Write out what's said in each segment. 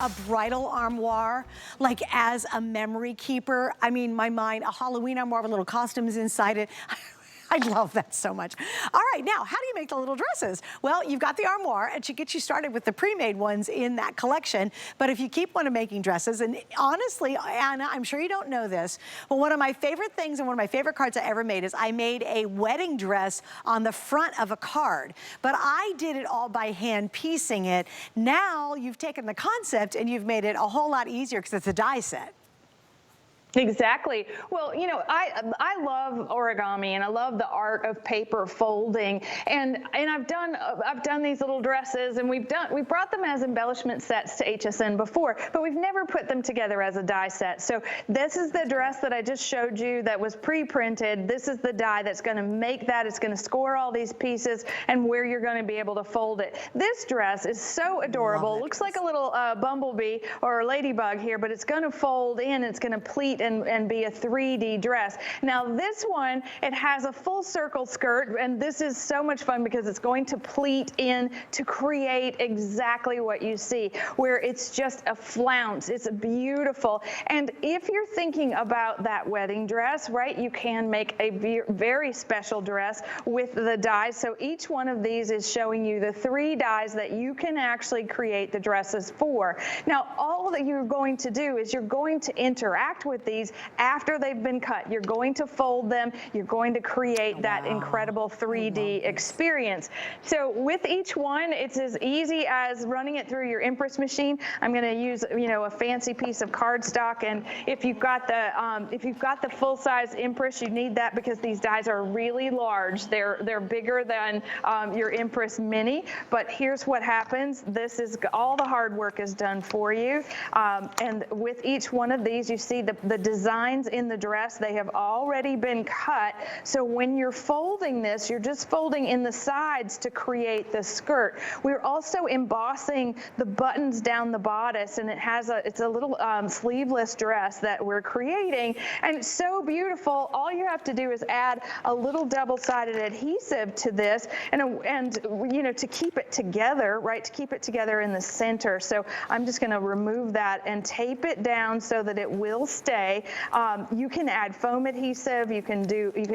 A bridal armoire, like as a memory keeper. I mean, my mind, a Halloween armoire with little costumes inside it. I love that so much. All right, now, how do you make the little dresses? Well, you've got the armoire, and she gets you started with the pre-made ones in that collection. But if you keep wanting making dresses, and honestly, Anna, I'm sure you don't know this, but one of my favorite things and one of my favorite cards I ever made is I made a wedding dress on the front of a card. But I did it all by hand piecing it. Now you've taken the concept and you've made it a whole lot easier because it's a die set. Exactly. Well, you know, I love origami and I love the art of paper folding, and I've done these little dresses, and we've brought them as embellishment sets to HSN before, but we've never put them together as a die set. So this is the dress that I just showed you that was pre-printed. This is the die that's going to make that. It's going to score all these pieces and where you're going to be able to fold it. This dress is so adorable. Looks like a little bumblebee or a ladybug here, but it's going to fold in. It's going to pleat and be a 3D dress. Now this one, it has a full circle skirt, and this is so much fun because it's going to pleat in to create exactly what you see, where it's just a flounce. It's beautiful. And if you're thinking about that wedding dress, right, you can make a very special dress with the dies. So each one of these is showing you the 3 dies that you can actually create the dresses for. Now, all that you're going to do is you're going to interact with these after they've been cut. You're going to fold them. You're going to create that incredible 3D experience. So with each one, it's as easy as running it through your Empress machine. I'm going to use, you know, a fancy piece of cardstock, and if you've got the full-size Empress, you need that because these dies are really large. They're bigger than your Empress Mini. But here's what happens. This is all the hard work is done for you, and with each one of these, you see the designs in the dress. They have already been cut. So when you're folding this, you're just folding in the sides to create the skirt. We're also embossing the buttons down the bodice, and it's a little sleeveless dress that we're creating, and it's so beautiful. All you have to do is add a little double-sided adhesive to this, and you know, to keep it together, right? To keep it together in the center. So I'm just going to remove that and tape it down so that it will stay. You can add foam adhesive. You can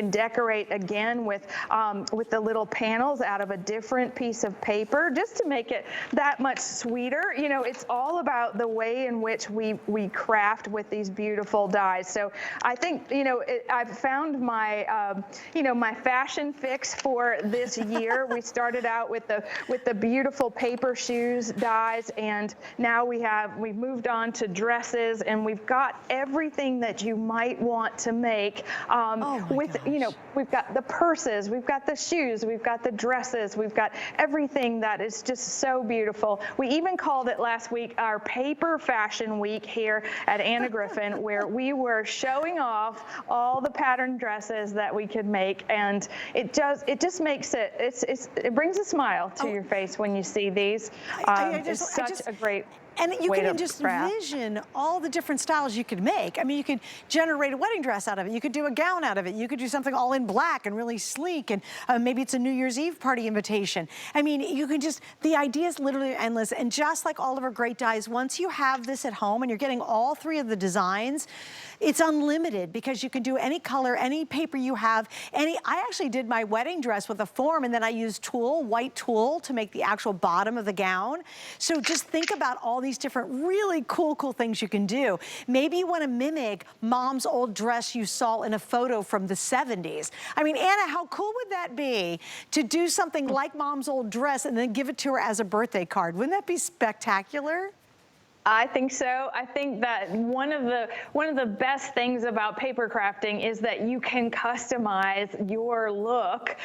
decorate again with the little panels out of a different piece of paper, just to make it that much sweeter. You know, it's all about the way in which we craft with these beautiful dies. So I think, you know, I've found my my fashion fix for this year. We started out with the beautiful paper shoes dies, and now we've moved on to dresses, and we've got everything that you might want to make we've got the purses, we've got the shoes, we've got the dresses, we've got everything that is just so beautiful. We even called it last week our Paper Fashion Week here at Anna Griffin, where we were showing off all the pattern dresses that we could make, and it just makes it brings a smile to your face when you see these. It's such a great. And you can just vision all the different styles you could make. I mean, you could generate a wedding dress out of it. You could do a gown out of it. You could do something all in black and really sleek, and maybe it's a New Year's Eve party invitation. I mean, you can just, the idea is literally endless. And just like all of our great dies, once you have this at home and you're getting all 3 of the designs, it's unlimited because you can do any color, any paper you have. I actually did my wedding dress with a form, and then I used white tulle to make the actual bottom of the gown. So just think about all these different really cool things you can do. Maybe you want to mimic mom's old dress you saw in a photo from the 70s. I mean, Anna, how cool would that be to do something like mom's old dress and then give it to her as a birthday card? Wouldn't that be spectacular? I think so. I think that one of the best things about paper crafting is that you can customize your look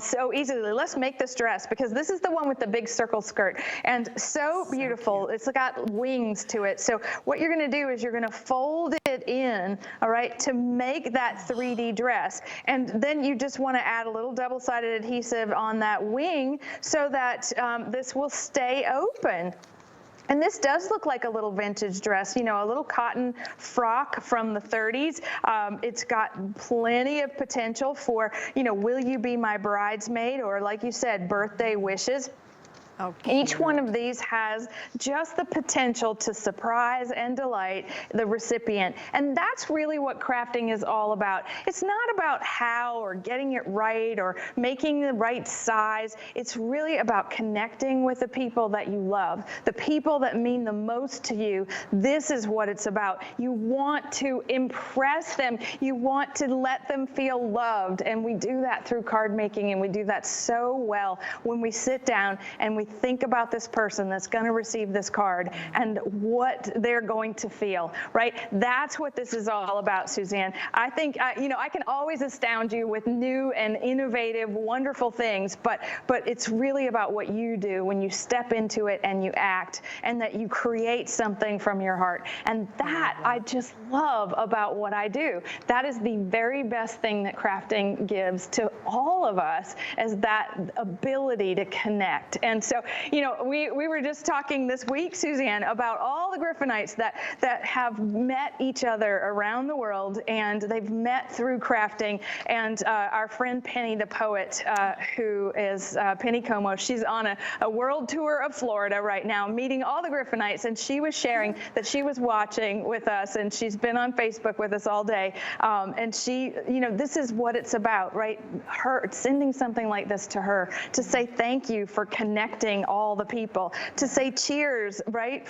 so easily. Let's make this dress, because this is the one with the big circle skirt, and so beautiful. It's got wings to it. So what you're going to do is you're going to fold it in, all right, to make that 3D dress, and then you just want to add a little double-sided adhesive on that wing so that this will stay open. And this does look like a little vintage dress, you know, a little cotton frock from the 30s. It's got plenty of potential for, you know, will you be my bridesmaid, or like you said, birthday wishes. Okay. Each one of these has just the potential to surprise and delight the recipient. And that's really what crafting is all about. It's not about how or getting it right or making the right size. It's really about connecting with the people that you love, the people that mean the most to you. This is what it's about. You want to impress them. You want to let them feel loved. And we do that through card making, and we do that so well when we sit down and we think about this person that's going to receive this card and what they're going to feel, right? That's what this is all about, Suzanne. I think, you know, I can always astound you with new and innovative, wonderful things, but it's really about what you do when you step into it and you act, and that you create something from your heart. And that I just love about what I do. That is the very best thing that crafting gives to all of us, is that ability to connect. And so, you know, we were just talking this week, Suzanne, about all the Griffinites that have met each other around the world, and they've met through crafting. And our friend Penny, the poet, who is Penny Como, she's on a world tour of Florida right now, meeting all the Griffinites, and she was sharing that she was watching with us, and she's been on Facebook with us all day. And she, you know, this is what it's about, right? Her sending something like this to her to say thank you for connecting all the people, to say cheers, right,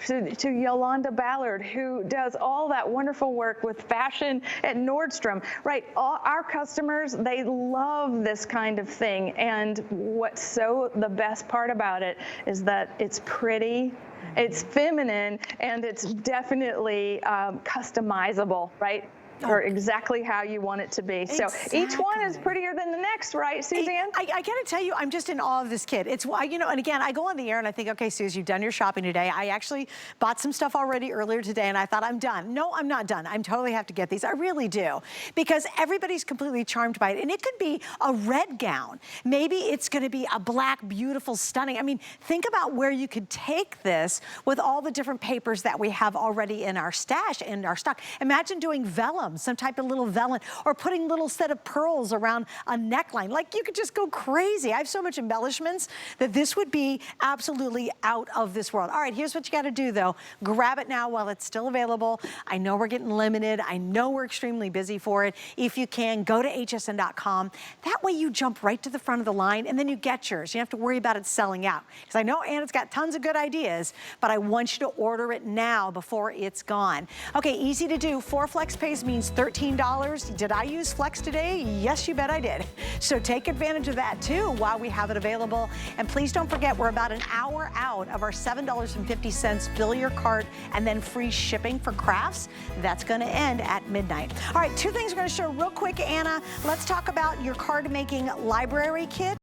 to Yolanda Ballard, who does all that wonderful work with fashion at Nordstrom, right? All our customers, they love this kind of thing. And what's so the best part about it is that it's pretty, it's feminine, and it's definitely customizable, right? Or exactly how you want it to be. Exactly. So each one is prettier than the next, right, Suzanne? I gotta tell you, I'm just in awe of this kit. It's why, you know, and again, I go on the air and I think, okay, Suze, you've done your shopping today. I actually bought some stuff already earlier today, and I thought, I'm done. No, I'm not done. I totally have to get these. I really do. Because everybody's completely charmed by it. And it could be a red gown. Maybe it's gonna be a black, beautiful, stunning. I mean, think about where you could take this with all the different papers that we have already in our stash, in our stock. Imagine doing vellum, some type of little vellum, or putting little set of pearls around a neckline. Like, you could just go crazy. I have so much embellishments that this would be absolutely out of this world. All right, here's what you gotta do though. Grab it now while it's still available. I know we're getting limited. I know we're extremely busy for it. If you can, go to hsn.com. That way you jump right to the front of the line and then you get yours. You don't have to worry about it selling out. Because I know Anna's got tons of good ideas, but I want you to order it now before it's gone. Okay, easy to do. 4 flex pays means $13. Did I use Flex today? Yes, you bet I did. So take advantage of that too while we have it available. And please don't forget, we're about an hour out of our $7.50 fill your cart and then free shipping for crafts. That's gonna end at midnight. All right, 2 things we're gonna show real quick, Anna. Let's talk about your card making library kit.